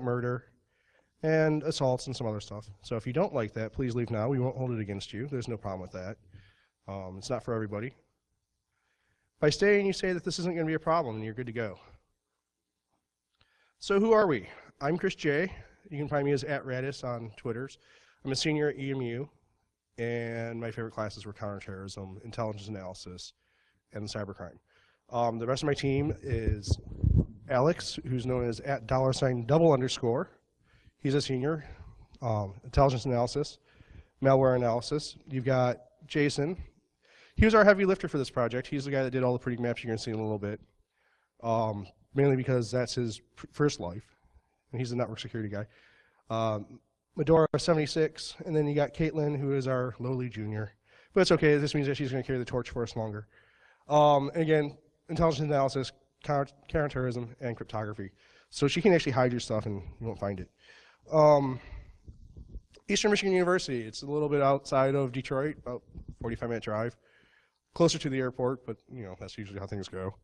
murder, and assaults and some other stuff. So if you don't like that, please leave now. We won't hold it against you. There's no problem with that. It's not for everybody. By staying, you say that this isn't going to be a problem and you're good to go. So who are we? I'm Chris J. You can find me as @Radis on Twitters. I'm a senior at EMU, and my favorite classes were counterterrorism, intelligence analysis, and cybercrime. The rest of my team is Alex, who's known as @$_. He's a senior, intelligence analysis, malware analysis. You've got Jason. He was our heavy lifter for this project. He's the guy that did all the pretty maps you're going to see in a little bit, mainly because that's his first life, and he's the network security guy. Medora 76, and then you got Katelyn, who is our lowly junior. But it's okay, this means that she's going to carry the torch for us longer. And again, intelligence analysis, counterterrorism, and cryptography. So she can actually hide your stuff and you won't find it. Eastern Michigan University, it's a little bit outside of Detroit, about 45-minute drive. Closer to the airport, but you know, that's usually how things go.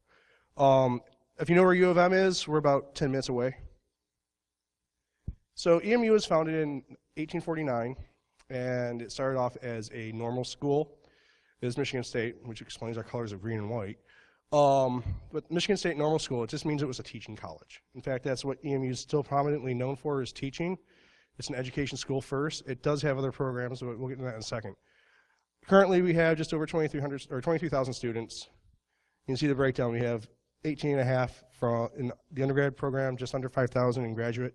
If you know where U of M is, we're about 10 minutes away. So EMU was founded in 1849, and it started off as a normal school. It is Michigan State, which explains our colors of green and white. But Michigan State Normal School, it just means it was a teaching college. In fact, that's what EMU is still prominently known for, is teaching. It's an education school first. It does have other programs, but we'll get into that in a second. Currently, we have just over 2,300 or 22,000 students. You can see the breakdown. We have 18.5 in the undergrad program, just under 5,000 in graduate.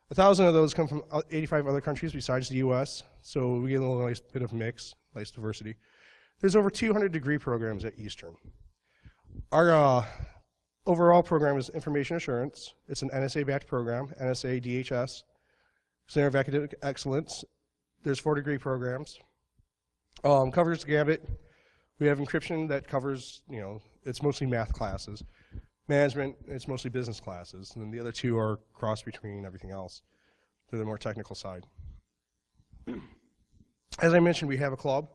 1,000 of those come from 85 other countries besides the US, so we get a little nice bit of mix, nice diversity. There's over 200 degree programs at Eastern. Our overall program is information assurance. It's an NSA-backed program, NSA DHS, Center of Academic Excellence. There's 4 degree programs. Covers the gamut. We have encryption that covers, you know, it's mostly math classes. Management, it's mostly business classes. And then the other 2 are crossed between everything else. They're the more technical side. As I mentioned, we have a club.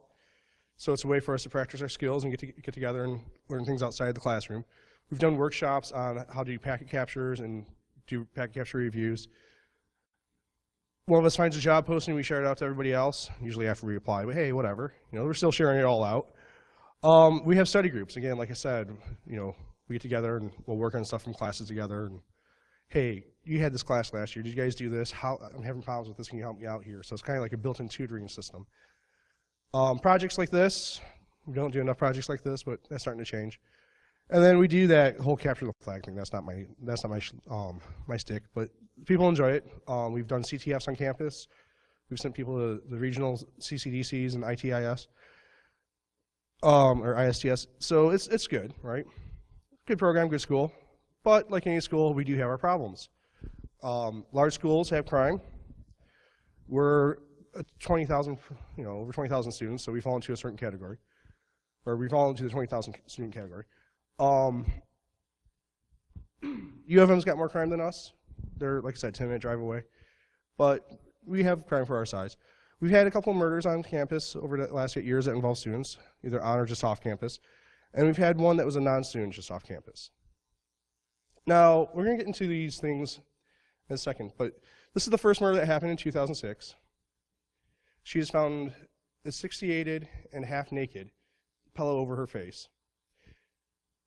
So it's a way for us to practice our skills and get together and learn things outside the classroom. We've done workshops on how to do packet captures and do packet capture reviews. One of us finds a job posting, we share it out to everybody else, usually after we apply, but hey, whatever. You know, we're still sharing it all out. We have study groups. Again, like I said, you know, we get together and we'll work on stuff from classes together. And hey, you had this class last year. Did you guys do this? I'm having problems with this. Can you help me out here? So it's kind of like a built-in tutoring system. Projects like this, we don't do enough projects like this, but that's starting to change. And then we do that whole capture the flag thing. That's not my stick, but people enjoy it. We've done CTFs on campus. We've sent people to the regional CCDCs and ITIS, or ISTS. So it's good, right? Good program, good school. But like any school, we do have our problems. Large schools have crime. We're 20,000, you know, over 20,000 students, so we fall into a certain category, or we fall into the 20,000 student category. U of M's got more crime than us. They're, like I said, 10-minute drive away, but we have crime for our size. We've had a couple of murders on campus over the last 8 years that involve students, either on or just off campus, and we've had one that was a non-student just off campus. Now, we're going to get into these things in a second, but this is the first murder that happened in 2006. She was found asphyxiated and half naked, pillow over her face.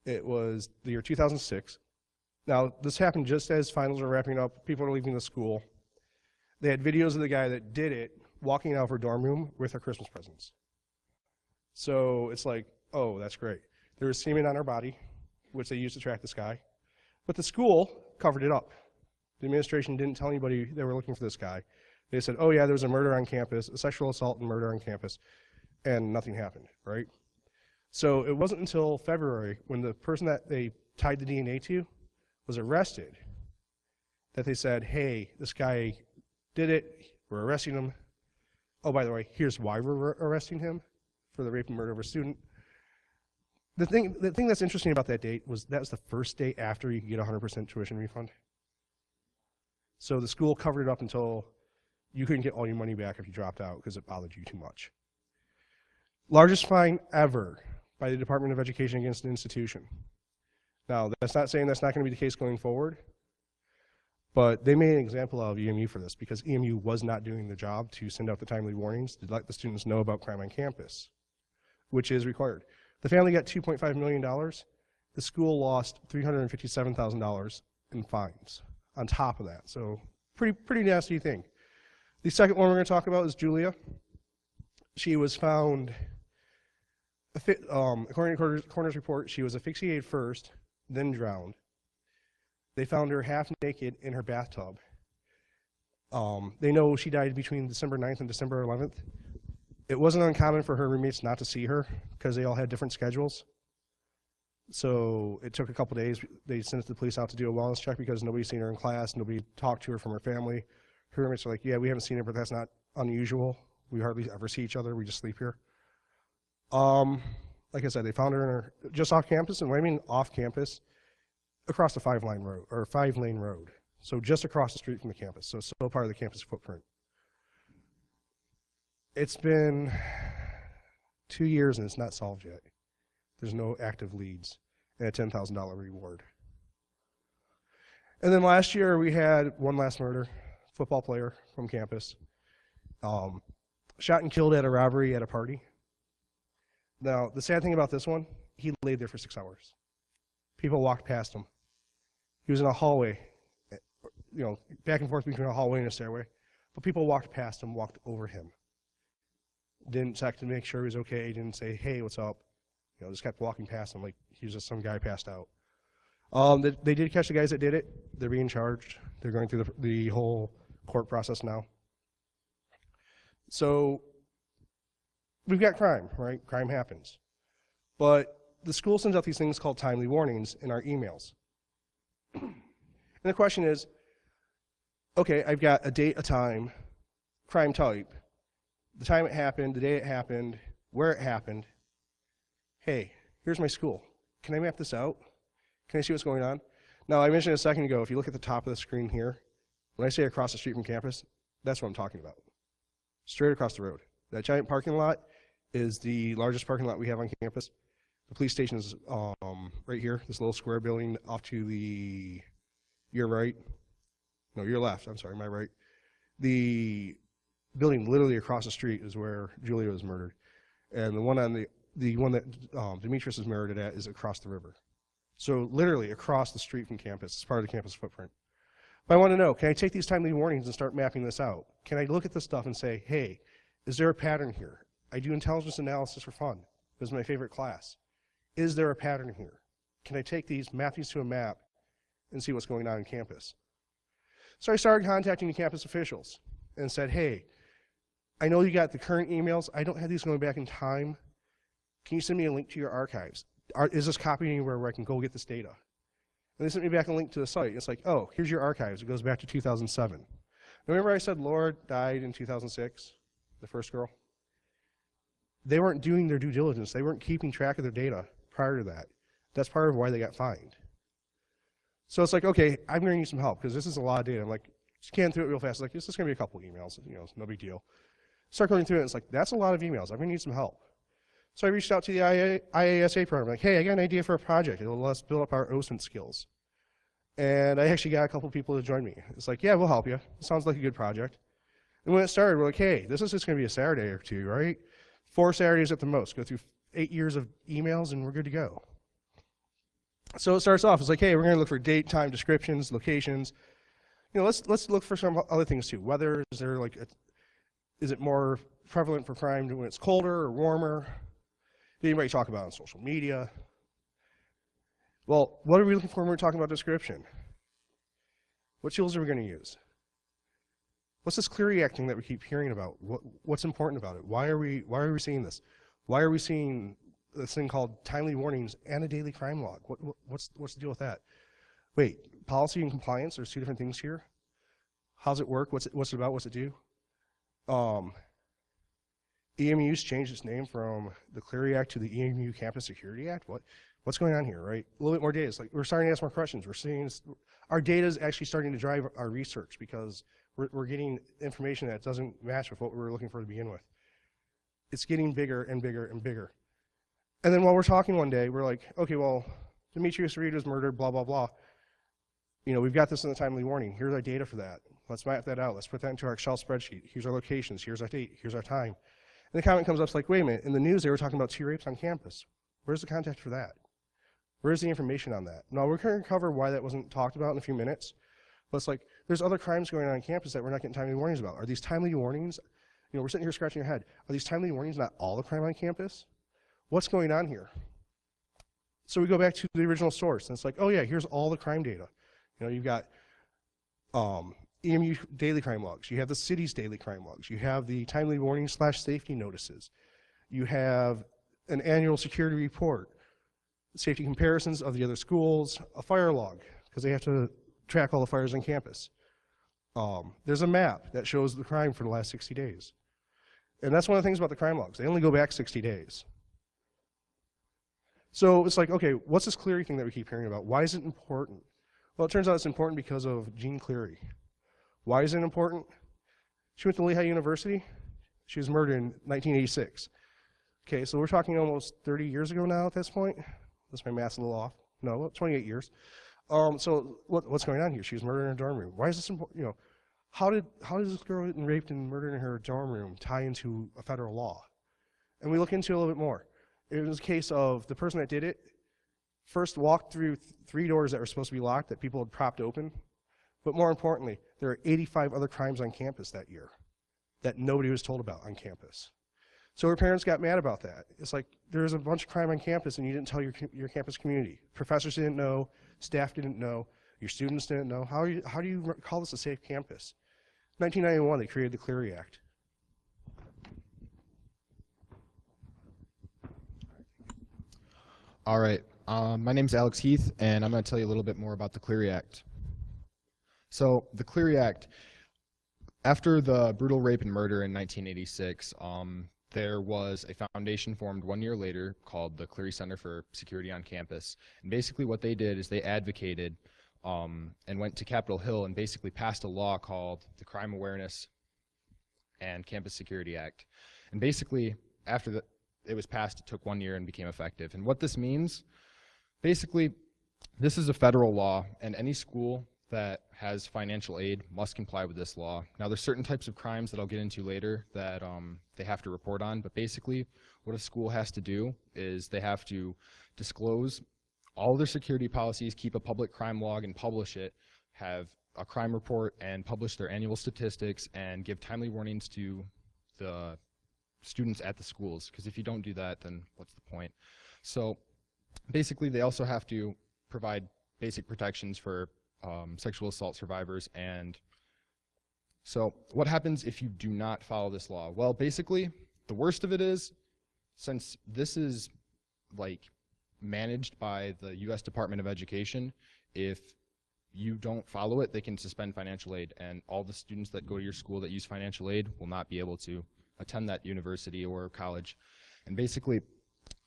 It was the year 2006. Now, this happened just as finals were wrapping up, people were leaving the school. They had videos of the guy that did it walking out of her dorm room with her Christmas presents. So it's like, oh, that's great. There was semen on her body, which they used to track this guy. But the school covered it up. The administration didn't tell anybody they were looking for this guy. They said, oh yeah, there was a murder on campus, a sexual assault and murder on campus, and nothing happened, right? So it wasn't until February when the person that they tied the DNA to was arrested that they said, hey, this guy did it, we're arresting him. Oh, by the way, here's why we're arresting him, for the rape and murder of a student. The thing that's interesting about that date was that was the first day after you could get 100% tuition refund. So the school covered it up until you couldn't get all your money back if you dropped out because it bothered you too much. Largest fine ever by the Department of Education against an institution. Now, that's not saying that's not going to be the case going forward, But they made an example out of EMU for this because EMU was not doing the job to send out the timely warnings to let the students know about crime on campus, which is required. The family got $2.5 million. The school lost $357,000 in fines on top of that. So pretty nasty thing. The second one we're going to talk about is Julia. She was found, according to coroner's report, she was asphyxiated first, then drowned. They found her half naked in her bathtub. They know she died between December 9th and December 11th. It wasn't uncommon for her roommates not to see her because they all had different schedules. So it took a couple days. They sent the police out to do a wellness check because nobody's seen her in class, nobody talked to her from her family. Her roommates are like, yeah, we haven't seen her, but that's not unusual. We hardly ever see each other, we just sleep here. Like I said, they found her just off campus, and when I mean off campus, across the 5-lane road. So just across the street from the campus, so it's still part of the campus footprint. It's been 2 years and it's not solved yet. There's no active leads and a $10,000 reward. And then last year we had one last murder, football player from campus, shot and killed at a robbery at a party. Now, the sad thing about this one, he laid there for 6 hours. People walked past him. He was in a hallway, you know, back and forth between a hallway and a stairway. But people walked past him, walked over him. Didn't check to make sure he was okay, didn't say, hey, what's up? You know, just kept walking past him like he was just some guy passed out. They did catch the guys that did it. They're being charged. They're going through the whole court process now. So we've got crime, right? Crime happens. But the school sends out these things called timely warnings in our emails. And the question is, okay, I've got a date, a time, crime type, the time it happened, the day it happened, where it happened. Hey, here's my school. Can I map this out? Can I see what's going on? Now, I mentioned a second ago, if you look at the top of the screen here, when I say across the street from campus, that's what I'm talking about. Straight across the road. That giant parking lot is the largest parking lot we have on campus. The police station is right here, this little square building off to your right. No, your left, I'm sorry, my right. The building literally across the street is where Julia was murdered. And the one on the one that Demetrius is murdered at is across the river. So literally across the street from campus, it's part of the campus footprint. But I want to know, can I take these timely warnings and start mapping this out? Can I look at this stuff and say, hey, is there a pattern here? I do intelligence analysis for fun. This is my favorite class. Is there a pattern here? Can I take these, map these to a map, and see what's going on campus? So I started contacting the campus officials and said, hey, I know you got the current emails. I don't have these going back in time. Can you send me a link to your archives? Is this copied anywhere where I can go get this data? And they sent me back a link to the site. It's like, oh, here's your archives. It goes back to 2007. Remember I said Laura died in 2006, the first girl? They weren't doing their due diligence. They weren't keeping track of their data prior to that. That's part of why they got fined. So it's like, okay, I'm going to need some help because this is a lot of data. I'm like, scan through it real fast. Like, this is going to be a couple emails. You know, it's no big deal. Start going through it, and it's like, that's a lot of emails. I'm going to need some help. So I reached out to the IASA program, like, hey, I got an idea for a project. It'll let us build up our OSINT skills. And I actually got a couple people to join me. It's like, yeah, we'll help you. It sounds like a good project. And when it started, we're like, hey, this is just going to be a Saturday or two, right? 4 Saturdays at the most. Go through 8 years of emails, and we're good to go. So it starts off, it's like, hey, we're going to look for date, time, descriptions, locations. You know, let's look for some other things too. Weather, is it more prevalent for crime when it's colder or warmer? Did anybody talk about it on social media? Well, what are we looking for when we're talking about description? What tools are we going to use? What's this Clery Act thing that we keep hearing about? What's important about it? Why are we seeing this? Why are we seeing this thing called timely warnings and a daily crime log? What's the deal with that? Wait, policy and compliance, there's 2 different things here? How's it work? What's it about? What's it do? EMU's changed its name from the Clery Act to the EMU Campus Security Act. What's going on here, right? A little bit more data. It's like we're starting to ask more questions. We're seeing our data is actually starting to drive our research because we're getting information that doesn't match with what we were looking for to begin with. It's getting bigger and bigger and bigger. And then while we're talking one day, we're like, okay, well, Demetrius Reed was murdered, blah, blah, blah. We've got this in the timely warning. Here's our data for that. Let's map that out. Let's put that into our Excel spreadsheet. Here's our locations. Here's our date. Here's our time. And the comment comes up like, wait a minute, in the news they were talking about 2 rapes on campus. Where's the contact for that? Where's the information on that? Now, we're going to cover why that wasn't talked about in a few minutes. But it's like, there's other crimes going on campus that we're not getting timely warnings about. Are these timely warnings? We're sitting here scratching your head. Are these timely warnings not all the crime on campus? What's going on here? So we go back to the original source, and it's like, oh yeah, here's all the crime data. You've got EMU daily crime logs. You have the city's daily crime logs. You have the timely warning / safety notices. You have an annual security report, safety comparisons of the other schools, a fire log, because they have to track all the fires on campus. There's a map that shows the crime for the last 60 days. And that's one of the things about the crime logs. They only go back 60 days. So it's like, okay, what's this Cleary thing that we keep hearing about? Why is it important? Well, it turns out it's important because of Jean Cleary. Why is it important? She went to Lehigh University. She was murdered in 1986. Okay, so we're talking almost 30 years ago now at this point. That's my math's a little off. No, 28 years. So what's going on here? She was murdered in a dorm room. Why is this important? How does this girl getting raped and murdered in her dorm room tie into a federal law? And we look into it a little bit more. It was a case of the person that did it first walked through 3 doors that were supposed to be locked that people had propped open. But more importantly, there are 85 other crimes on campus that year that nobody was told about on campus. So her parents got mad about that. It's like, there's a bunch of crime on campus and you didn't tell your campus community. Professors didn't know, staff didn't know, your students didn't know. How do you call this a safe campus? 1991, they created the Cleary Act. All right, my name's Alex Heath, and I'm going to tell you a little bit more about the Cleary Act. So the Cleary Act, after the brutal rape and murder in 1986, there was a foundation formed 1 year later called the Cleary Center for Security on Campus. And basically what they did is they advocated and went to Capitol Hill and basically passed a law called the Crime Awareness and Campus Security Act. And basically, after it was passed, it took 1 year and became effective. And what this means, basically, this is a federal law, and any school that has financial aid must comply with this law. Now, there's certain types of crimes that I'll get into later that they have to report on, but basically, what a school has to do is they have to disclose all their security policies, keep a public crime log and publish it, have a crime report and publish their annual statistics, and give timely warnings to the students at the schools, because if you don't do that, then what's the point? So basically, they also have to provide basic protections for sexual assault survivors. And so what happens if you do not follow this law? Well, basically, the worst of it is, since this is like managed by the U.S. Department of Education, if you don't follow it, they can suspend financial aid, and all the students that go to your school that use financial aid will not be able to attend that university or college. And basically,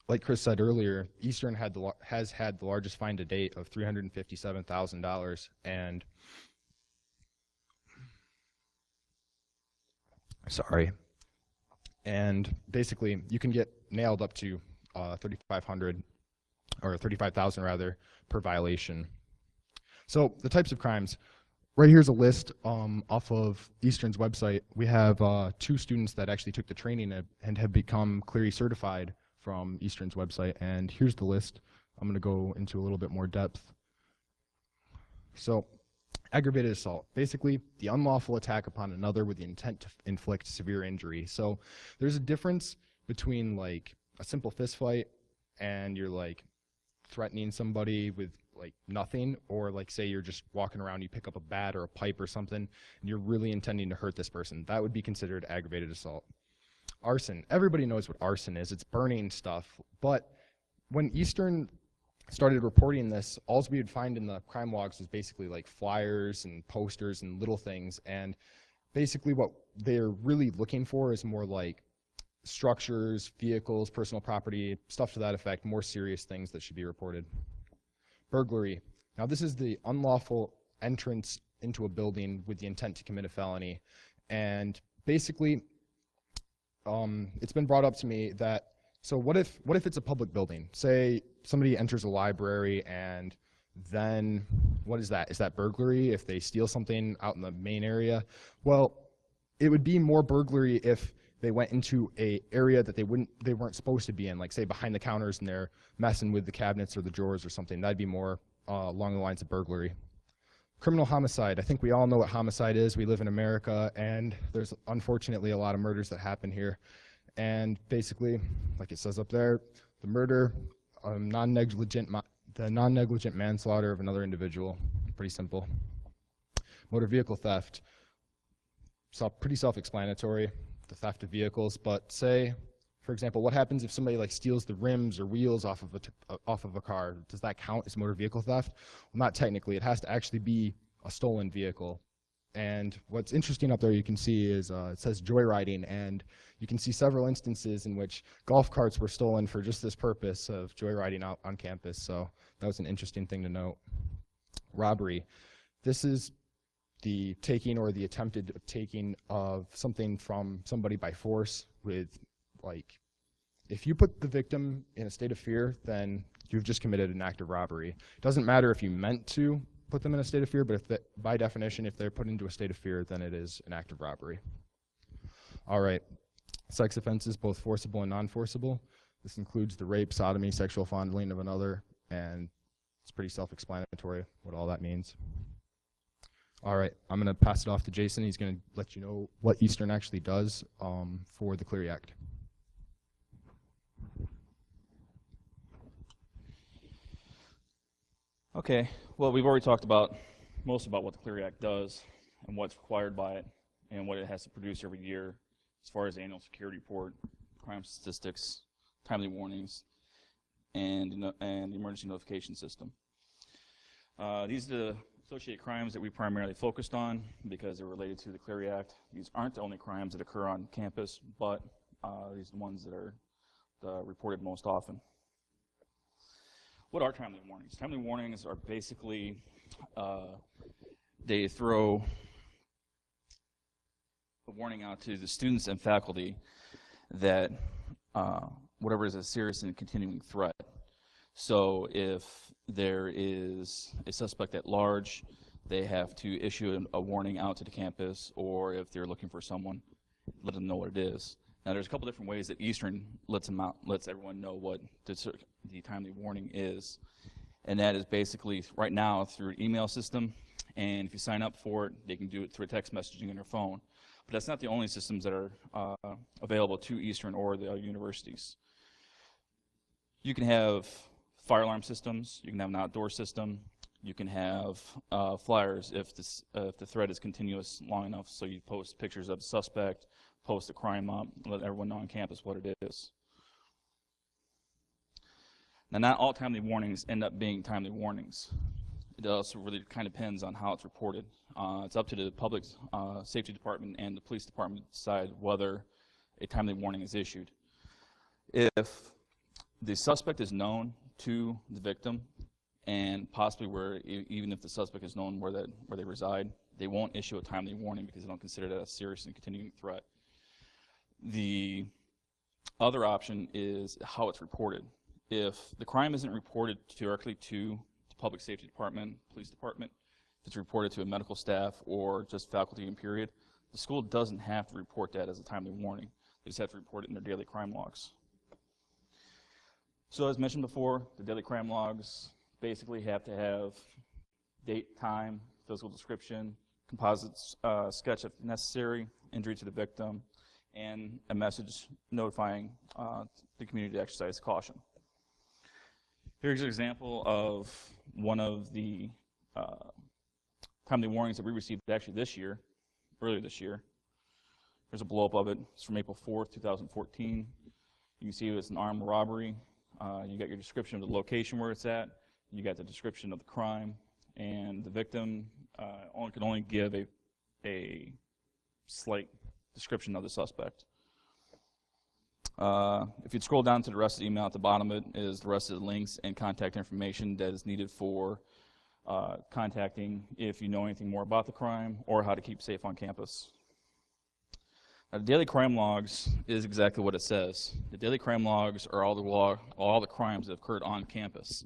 like Chris said earlier, Eastern has had the largest fine to date of $357,000, and basically you can get nailed up to $3,500 or $35,000 rather per violation. So the types of crimes. Right here's a list off of Eastern's website. We have 2 students that actually took the training and have become Cleary certified from Eastern's website, and here's the list. I'm going to go into a little bit more depth. So, aggravated assault, basically the unlawful attack upon another with the intent to inflict severe injury. So there's a difference between like a simple fist fight and you're like threatening somebody with like nothing, or like say you're just walking around, you pick up a bat or a pipe or something, and you're really intending to hurt this person. That would be considered aggravated assault. Arson, everybody knows what arson is. It's burning stuff. But when Eastern started reporting this, all we would find in the crime logs was basically like flyers and posters and little things. And basically what they're really looking for is more like structures, vehicles, personal property, stuff to that effect, more serious things that should be reported. Burglary. Now this is the unlawful entrance into a building with the intent to commit a felony. And basically, it's been brought up to me that, so what if it's a public building? Say somebody enters a library and then what is that? Is that burglary if they steal something out in the main area? Well, it would be more burglary if they went into a area that they weren't supposed to be in, like say behind the counters and they're messing with the cabinets or the drawers or something. That'd be more along the lines of burglary. Criminal homicide. I think we all know what homicide is. We live in America, and there's unfortunately a lot of murders that happen here. And basically, like it says up there, the murder, the non-negligent manslaughter of another individual. Pretty simple. Motor vehicle theft. Pretty self-explanatory, the theft of vehicles. But say, for example, what happens if somebody like steals the rims or wheels off of a car? Does that count as motor vehicle theft? Well, not technically. It has to actually be a stolen vehicle. And what's interesting up there you can see is it says joyriding, and you can see several instances in which golf carts were stolen for just this purpose of joyriding out on campus. So that was an interesting thing to note. Robbery. This is the taking or the attempted taking of something from somebody by force with, like, if you put the victim in a state of fear, then you've just committed an act of robbery. It doesn't matter if you meant to put them in a state of fear, but by definition, if they're put into a state of fear, then it is an act of robbery. All right, sex offenses, both forcible and non-forcible. This includes the rape, sodomy, sexual fondling of another, and it's pretty self-explanatory what all that means. All right, I'm going to pass it off to Jason. He's going to let you know what Eastern actually does for the Clery Act. Okay, well, we've already talked about most about what the Clery Act does and what's required by it and what it has to produce every year as far as the annual security report, crime statistics, timely warnings, and the emergency notification system. These are the associated crimes that we primarily focused on because they're related to the Clery Act. These aren't the only crimes that occur on campus, but these are the ones that are reported most often. What are timely warnings? Timely warnings are basically, they throw a warning out to the students and faculty that whatever is a serious and continuing threat. So if there is a suspect at large, they have to issue a warning out to the campus, or if they're looking for someone, let them know what it is. Now, there's a couple different ways that Eastern lets everyone know what the timely warning is, and that is basically right now through an email system, and if you sign up for it, they can do it through a text messaging on their phone. But that's not the only systems that are available to Eastern or the universities. You can have fire alarm systems, you can have an outdoor system, you can have flyers if the threat is continuous long enough, so you post pictures of the suspect, post the crime up, let everyone know on campus what it is. Now, not all timely warnings end up being timely warnings. It also really kind of depends on how it's reported. It's up to the public safety department and the police department to decide whether a timely warning is issued. If the suspect is known to the victim, and possibly even if the suspect is known where they reside, they won't issue a timely warning because they don't consider that a serious and continuing threat. The other option is how it's reported. If the crime isn't reported directly to the public safety department, police department, if it's reported to a medical staff or just faculty and period, the school doesn't have to report that as a timely warning. They just have to report it in their daily crime logs. So as mentioned before, the daily crime logs basically have to have date, time, physical description, composite sketch if necessary, injury to the victim, and a message notifying the community to exercise caution. Here's an example of one of the timely warnings that we received actually earlier this year. There's a blow-up of it. It's from April 4th, 2014. You can see it's an armed robbery. You got your description of the location where it's at. You got the description of the crime, and the victim can only give a slight description of the suspect. If you scroll down to the rest of the email at the bottom of it is the rest of the links and contact information that is needed for contacting if you know anything more about the crime or how to keep safe on campus. Now, the daily crime logs is exactly what it says. The daily crime logs are all the crimes that occurred on campus.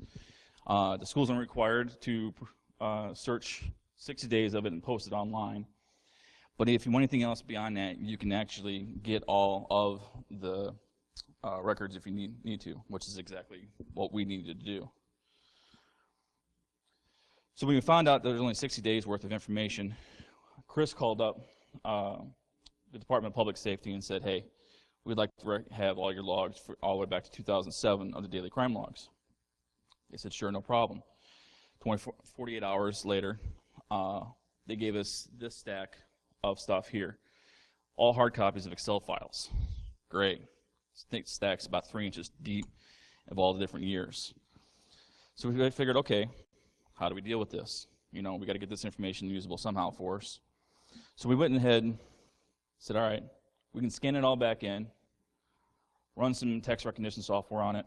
The schools are required to search 60 days of it and post it online. But if you want anything else beyond that, you can actually get all of the records if you need to, which is exactly what we needed to do. So when we found out there was only 60 days worth of information, Chris called up the Department of Public Safety and said, hey, we'd like to have all your logs for all the way back to 2007 of the daily crime logs. They said, sure, no problem. 48 hours later, they gave us this stack of stuff here. All hard copies of Excel files. Great. This stack's about 3 inches deep of all the different years. So we figured, okay, how do we deal with this? You know, we got to get this information usable somehow for us. So we went ahead and said, all right, we can scan it all back in, run some text recognition software on it,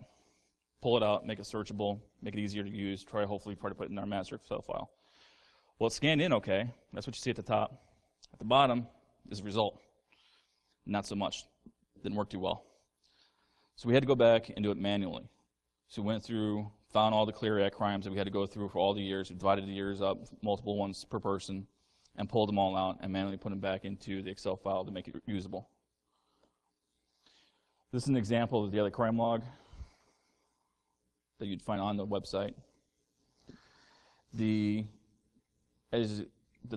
pull it out, make it searchable, make it easier to use, hopefully try to put it in our master Excel file. Well, it's scanned in okay. That's what you see at the top. At the bottom is the result. Not so much. Didn't work too well. So we had to go back and do it manually. So we went through, found all the Clear Act crimes that we had to go through for all the years. We divided the years up, multiple ones per person, and pulled them all out and manually put them back into the Excel file to make it usable. This is an example of the daily crime log that you'd find on the website. The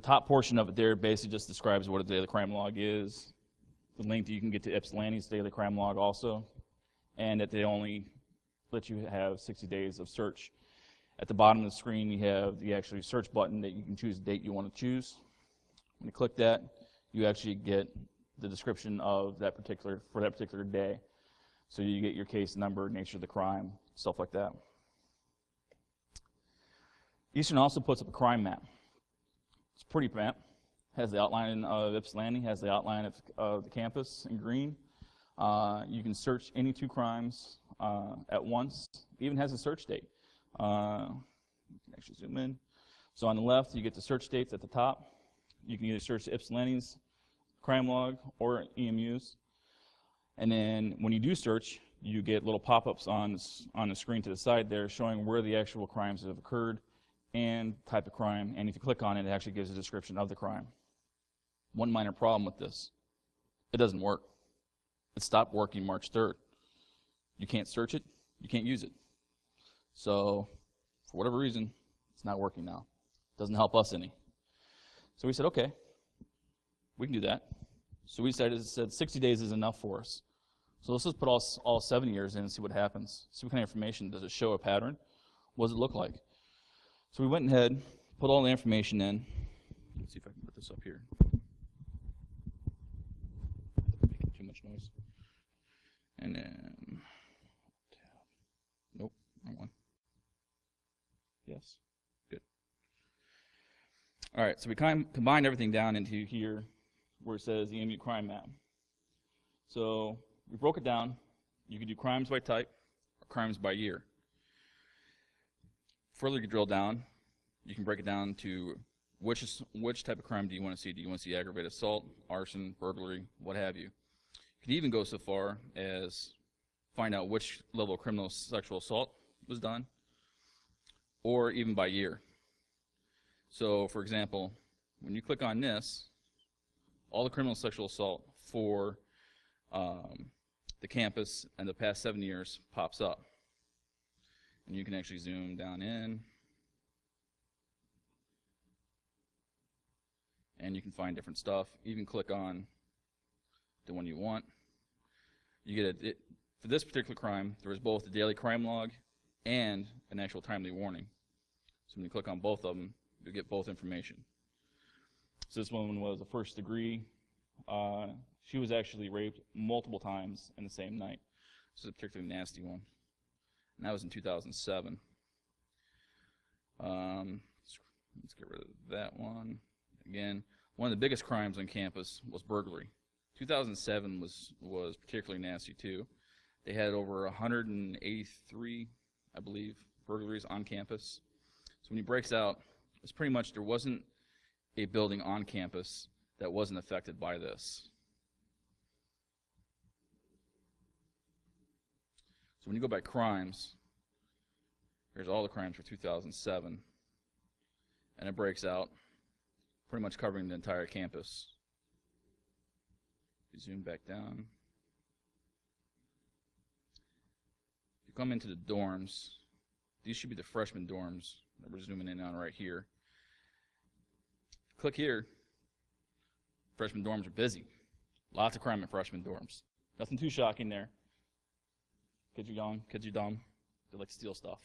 top portion of it there basically just describes what a daily crime log is. The link that you can get to Ypsilanti's daily crime log also, and that they only let you have 60 days of search. At the bottom of the screen, you have the actual search button that you can choose the date you want to choose. When you click that, you actually get the description of that particular day. So you get your case number, nature of the crime, stuff like that. Eastern also puts up a crime map. It's a pretty map. Has the outline of Ypsilanti, has the outline of the campus in green. You can search any 2 crimes at once. It even has a search date. You can actually zoom in. So on the left, you get the search dates at the top. You can either search Ypsilanti's crime log or EMU's. And then when you do search, you get little pop-ups on the screen to the side there showing where the actual crimes have occurred and type of crime. And if you click on it, it actually gives a description of the crime. One minor problem with this: it doesn't work. It stopped working March 3rd. You can't search it, you can't use it. So for whatever reason, it's not working now. Doesn't help us any. So we said, okay, we can do that. So we said 60 days is enough for us. So let's just put all 7 years in and see what happens. See what kind of information. Does it show a pattern? What does it look like? So we went ahead, put all the information in. Let's see if I can put this up here. Making too much noise. And then, nope, wrong one. Yes, good. All right, so we combined everything down into here where it says the EMU crime map. So we broke it down. You can do crimes by type or crimes by year. Further you drill down, you can break it down to which type of crime do you want to see. Do you want to see aggravated assault, arson, burglary, what have you? You can even go so far as find out which level of criminal sexual assault was done, or even by year. So for example, when you click on this, all the criminal sexual assault for the campus and the past 7 years pops up. And you can actually zoom down in, and you can find different stuff. Even click on the one you want. You get for this particular crime, there was both the daily crime log and an actual timely warning. So when you click on both of them, you get both information. So this one was a first degree. She was actually raped multiple times in the same night. This is a particularly nasty one. And that was in 2007. Let's get rid of that one. Again, one of the biggest crimes on campus was burglary. 2007 was particularly nasty too. They had over 183, I believe, burglaries on campus. So when he breaks out, it's pretty much there wasn't a building on campus that wasn't affected by this. So when you go by crimes, Here's all the crimes for 2007. And it breaks out, pretty much covering the entire campus. You zoom back down. If you come into the dorms, these should be the freshman dorms that we're zooming in on right here. Click here. Freshman dorms are busy. Lots of crime in freshman dorms. Nothing too shocking there. Kids are young, kids are dumb. They like to steal stuff.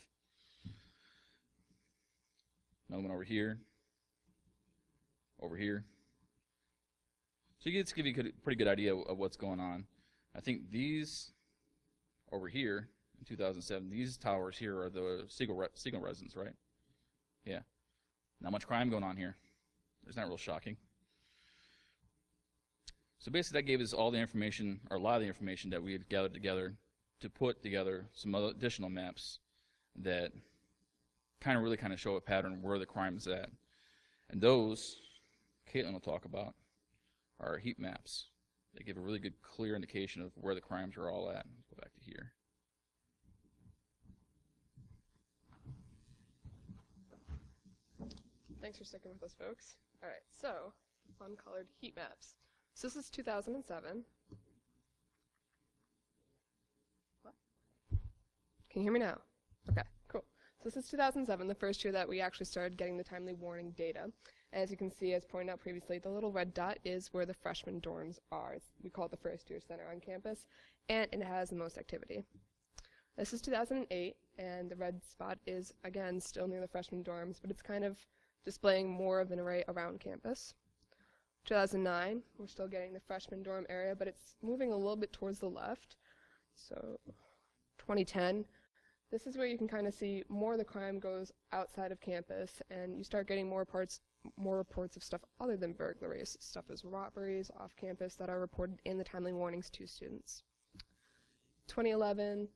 Another one over here. Over here. So you get to give you a pretty good idea of what's going on. I think these over here in 2007, these towers here are the Siegel residence, right? Yeah. Not much crime going on here. It's not real shocking. So basically that gave us all the information, or a lot of the information that we had gathered together to put together some other additional maps that really show a pattern where the crime is at. And those, Katelyn will talk about, are heat maps. They give a really good, clear indication of where the crimes are all at. Let's go back to here. Thanks for sticking with us, folks. All right, so uncolored heat maps. So this is 2007. What? Can you hear me now? Okay, cool. So this is 2007, the first year that we actually started getting the timely warning data. As you can see, as pointed out previously, the little red dot is where the freshman dorms are. We call it the first year center on campus, and it has the most activity. This is 2008, and the red spot is, again, still near the freshman dorms, but it's kind of displaying more of an array around campus. 2009, we're still getting the freshman dorm area, but it's moving a little bit towards the left. So 2010, this is where you can kind of see more of the crime goes outside of campus, and you start getting more reports of stuff other than burglaries, stuff as robberies off campus that are reported in the timely warnings to students. 2011,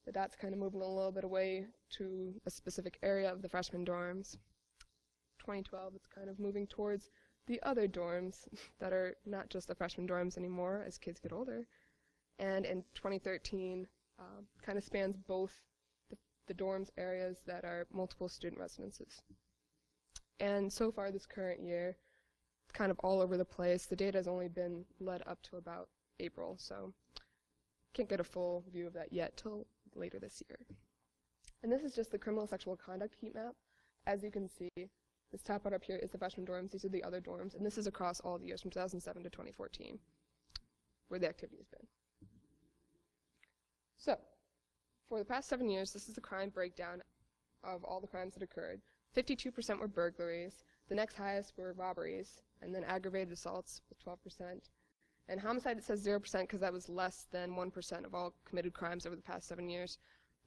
the dot's kind of moving a little bit away to a specific area of the freshman dorms. 2012, it's kind of moving towards the other dorms that are not just the freshman dorms anymore as kids get older. And in 2013, kind of spans both the dorms areas that are multiple student residences. And so far this current year, it's kind of all over the place. The data has only been led up to about April, so can't get a full view of that yet till later this year. And this is just the criminal sexual conduct heat map. As you can see, this top part up here is the freshman dorms, these are the other dorms, and this is across all the years from 2007 to 2014, where the activity has been. So, for the past 7 years, this is the crime breakdown of all the crimes that occurred. 52% were burglaries, the next highest were robberies, and then aggravated assaults with 12%. And homicide, it says 0% because that was less than 1% of all committed crimes over the past 7 years,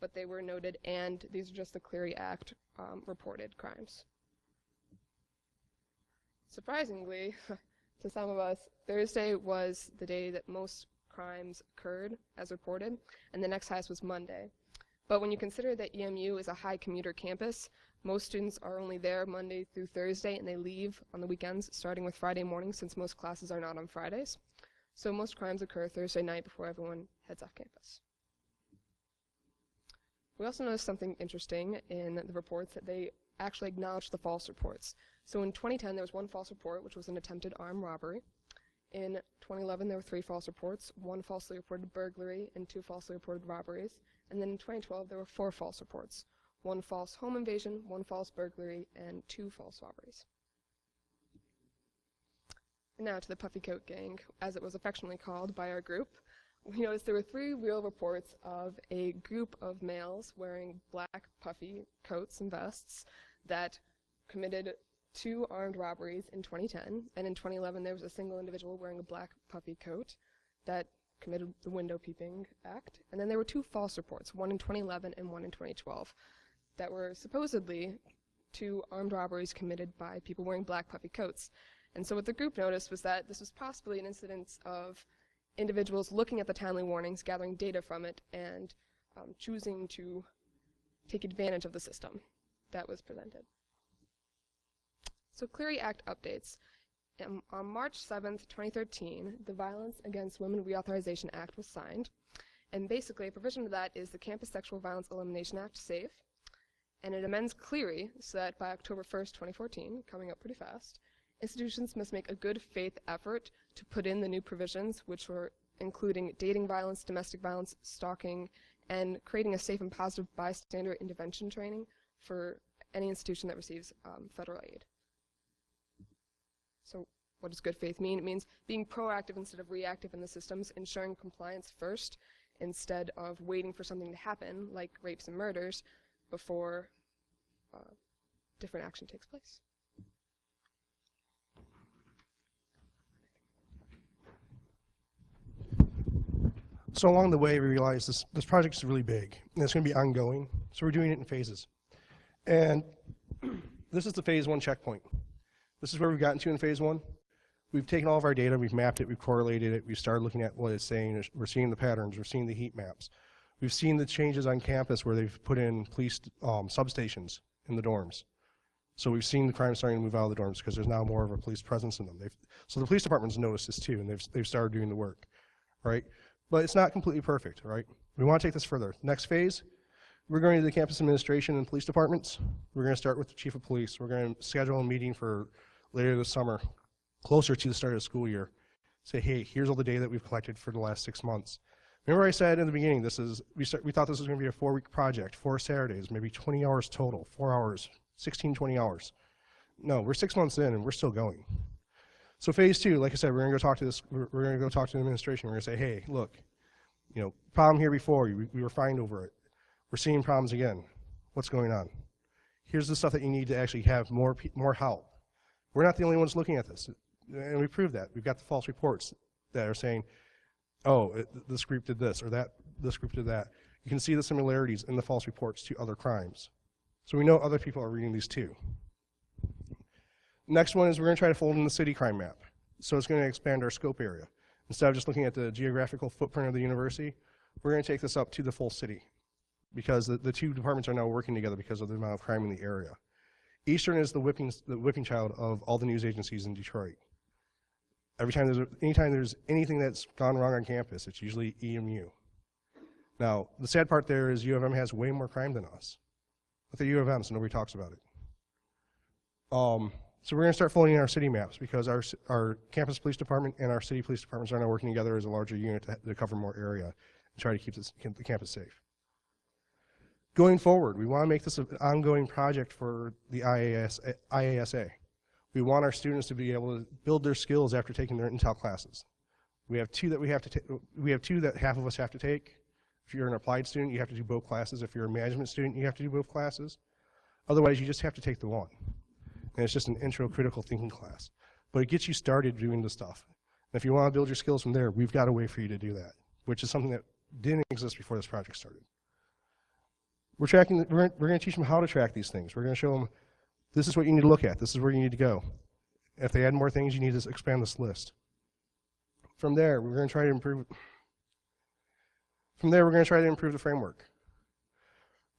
but they were noted, and these are just the Clery Act reported crimes. Surprisingly, to some of us, Thursday was the day that most crimes occurred as reported, and the next highest was Monday. But when you consider that EMU is a high commuter campus, most students are only there Monday through Thursday, and they leave on the weekends, starting with Friday morning, since most classes are not on Fridays. So most crimes occur Thursday night before everyone heads off campus. We also noticed something interesting in the reports, that they actually acknowledged the false reports. So in 2010, there was one false report, which was an attempted armed robbery. In 2011, there were 3 false reports, 1 falsely reported burglary and 2 falsely reported robberies. And then in 2012, there were 4 false reports, 1 false home invasion, 1 false burglary, and 2 false robberies. And now to the Puffy Coat Gang, as it was affectionately called by our group. We noticed there were 3 real reports of a group of males wearing black puffy coats and vests that committed 2 armed robberies in 2010, and in 2011 there was a single individual wearing a black puffy coat that committed the window peeping act. And then there were 2 false reports, 1 in 2011 and 1 in 2012, that were supposedly 2 armed robberies committed by people wearing black puffy coats. And so what the group noticed was that this was possibly an incidence of individuals looking at the timely warnings, gathering data from it, and choosing to take advantage of the system that was presented. So Clery Act updates. On March 7th, 2013, the Violence Against Women Reauthorization Act was signed. And basically, a provision of that is the Campus Sexual Violence Elimination Act, SAFE. and it amends Clery so that by October 1st, 2014, coming up pretty fast, institutions must make a good faith effort to put in the new provisions, which were including dating violence, domestic violence, stalking, and creating a safe and positive bystander intervention training for any institution that receives federal aid. So what does good faith mean? It means being proactive instead of reactive in the systems, ensuring compliance first instead of waiting for something to happen, like rapes and murders, before different action takes place. So along the way, we realized this project is really big, and it's going to be ongoing, so we're doing it in phases. And this is the phase 1 checkpoint. This is where we've gotten to in phase 1. We've taken all of our data, we've mapped it, we've correlated it, we've started looking at what it's saying, we're seeing the patterns, we're seeing the heat maps. We've seen the changes on campus where they've put in police substations in the dorms. So we've seen the crime starting to move out of the dorms because there's now more of a police presence in them. So the police department's noticed this too, and they've started doing the work, right? But it's not completely perfect, right? We want to take this further. Next phase, we're going to the campus administration and police departments. We're going to start with the chief of police. We're going to schedule a meeting for later this summer, closer to the start of the school year. Say, hey, here's all the data that we've collected for the last 6 months. Remember I said in the beginning, we thought this was going to be a 4-week project, 4 Saturdays, maybe 20 hours total, 4 hours, 16, 20 hours. No, we're 6 months in and we're still going. So phase 2, like I said, we're going to go talk to we're going to go talk to the administration. We're going to say, hey, look, problem here before, we were fined over it. We're seeing problems again. What's going on? Here's the stuff that you need to actually have more help. We're not the only ones looking at this, and we proved that. We've got the false reports that are saying, oh, this group did this, or this group did that. You can see the similarities in the false reports to other crimes. So we know other people are reading these too. Next one is we're going to try to fold in the city crime map. So it's going to expand our scope area. Instead of just looking at the geographical footprint of the university, we're going to take this up to the full city because the two departments are now working together because of the amount of crime in the area. Eastern is the whipping child of all the news agencies in Detroit. Anytime there's anything that's gone wrong on campus, it's usually EMU. Now, the sad part there is U of M has way more crime than us. But they're U of M, so nobody talks about it. So we're going to start folding in our city maps because our campus police department and our city police departments are now working together as a larger unit to cover more area and try to keep the campus safe. Going forward, we want to make this an ongoing project for the IASA. We want our students to be able to build their skills after taking their Intel classes. We have two that half of us have to take. If you're an applied student, you have to do both classes. If you're a management student, you have to do both classes. Otherwise, you just have to take the one. And it's just an intro critical thinking class. But it gets you started doing the stuff. And if you want to build your skills from there, we've got a way for you to do that, which is something that didn't exist before this project started. We're going to teach them how to track these things. We're going to show them this is what you need to look at. This is where you need to go. If they add more things, you need to expand this list. From there, we're going to try to improve. From there, we're going to try to improve the framework.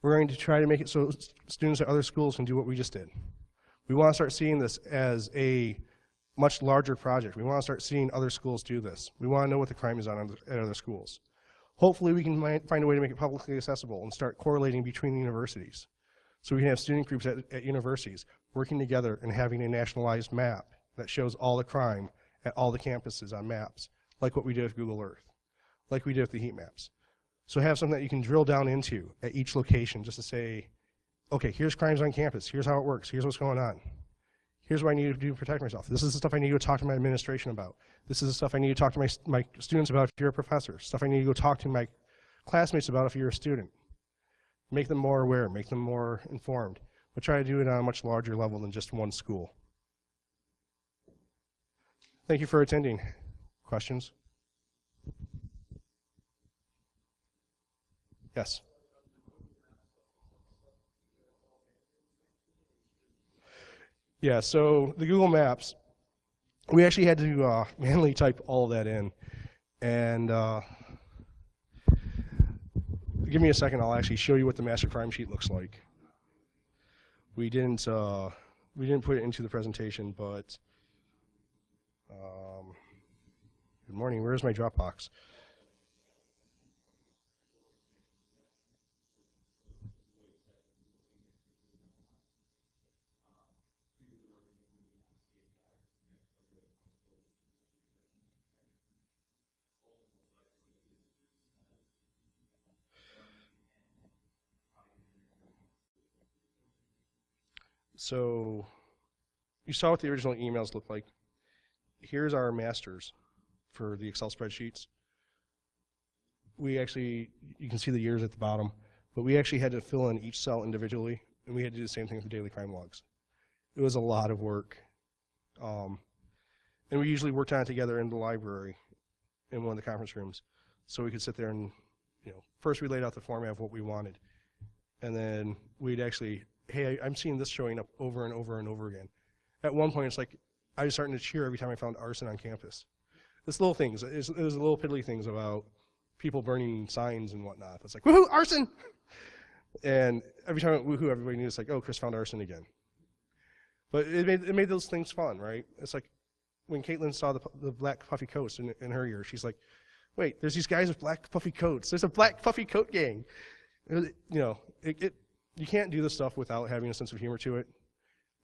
We're going to try to make it so students at other schools can do what we just did. We want to start seeing this as a much larger project. We want to start seeing other schools do this. We want to know what the crime is on at other schools. Hopefully we can find a way to make it publicly accessible and start correlating between the universities. So we can have student groups at universities working together and having a nationalized map that shows all the crime at all the campuses on maps, like what we did with Google Earth, like we did with the heat maps. So have something that you can drill down into at each location just to say, okay, here's crimes on campus, here's how it works, here's what's going on. Here's what I need to do to protect myself. This is the stuff I need to go talk to my administration about. This is the stuff I need to talk to my students about if you're a professor. Stuff I need to go talk to my classmates about if you're a student. Make them more aware, make them more informed, but try to do it on a much larger level than just one school. Thank you for attending. Questions? Yes. Yeah, so the Google Maps, we actually had to manually type all of that in. And give me a second, I'll actually show you what the master crime sheet looks like. We didn't put it into the presentation, but good morning, where's my Dropbox? So you saw what the original emails looked like. Here's our masters for the Excel spreadsheets. We actually, you can see the years at the bottom, but we actually had to fill in each cell individually, and we had to do the same thing with the daily crime logs. It was a lot of work. And we usually worked on it together in the library in one of the conference rooms. So we could sit there and, first we laid out the format of what we wanted. And then we'd actually, hey, I'm seeing this showing up over and over and over again. At one point, it's like, I was starting to cheer every time I found arson on campus. It's little things. It was little piddly things about people burning signs and whatnot. It's like, woohoo, arson! And every time it woohoo, everybody knew it's like, oh, Chris found arson again. But it made those things fun, right? It's like when Katelyn saw the black puffy coats in her ear, she's like, wait, there's these guys with black puffy coats. There's a black puffy coat gang. You can't do this stuff without having a sense of humor to it.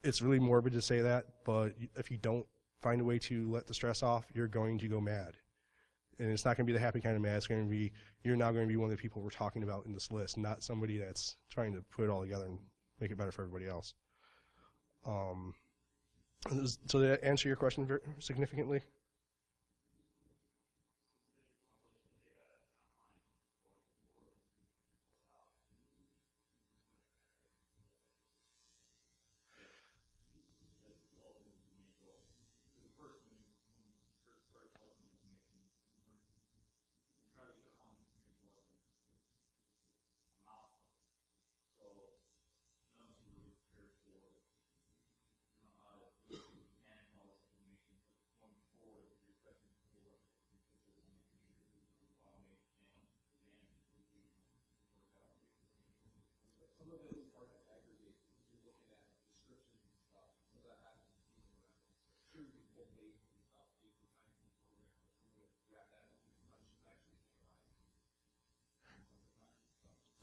It's really morbid to say that, but if you don't find a way to let the stress off, you're going to go mad. And it's not going to be the happy kind of mad. It's going to be, you're now going to be one of the people we're talking about in this list, not somebody that's trying to put it all together and make it better for everybody else. So did that answer your question very significantly?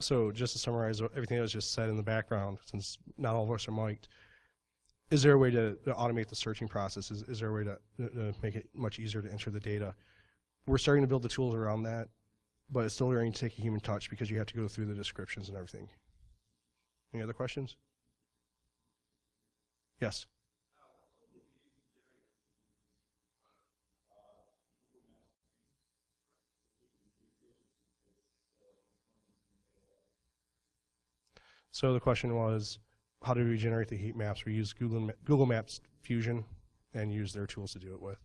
So just to summarize everything that was just said in the background, since not all of us are mic'd, is there a way to automate the searching process? Is there a way to make it much easier to enter the data? We're starting to build the tools around that, but it's still going to take a human touch because you have to go through the descriptions and everything. Any other questions? Yes. So the question was, how do we generate the heat maps? We use Google Maps Fusion and use their tools to do it with.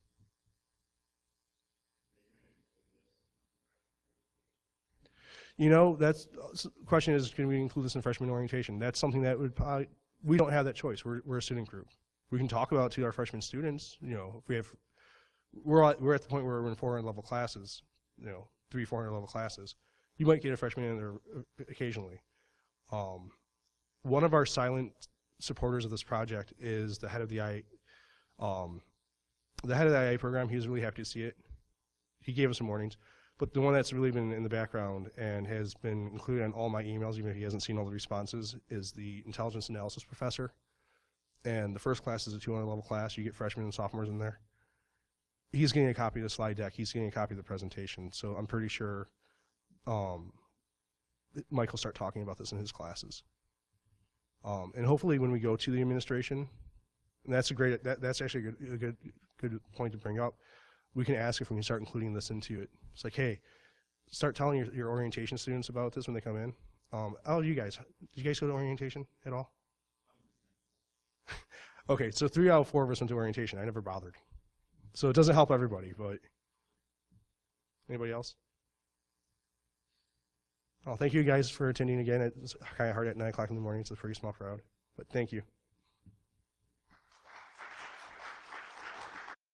That's the question is, can we include this in freshman orientation? That's something that would probably, we don't have that choice. We're a student group. We can talk about it to our freshman students. If we have, we're at the point where we're in 400 level classes, 400 level classes. You might get a freshman in there occasionally. One of our silent supporters of this project is the head of the IA. The head of the IA program. He was really happy to see it. He gave us some warnings. But the one that's really been in the background and has been included on all my emails, even if he hasn't seen all the responses, is the intelligence analysis professor. And the first class is a 200 level class. You get freshmen and sophomores in there. He's getting a copy of the slide deck. He's getting a copy of the presentation. So I'm pretty sure Mike will start talking about this in his classes. And hopefully when we go to the administration, and that's actually a good point to bring up, we can ask if we can start including this into it. It's like, hey, start telling your orientation students about this when they come in. Did you guys go to orientation at all? Okay, so 3 out of 4 of us went to orientation. I never bothered. So it doesn't help everybody, but anybody else? Oh, thank you guys for attending again. It's kind of hard at 9 o'clock in the morning. It's a pretty small crowd, but thank you.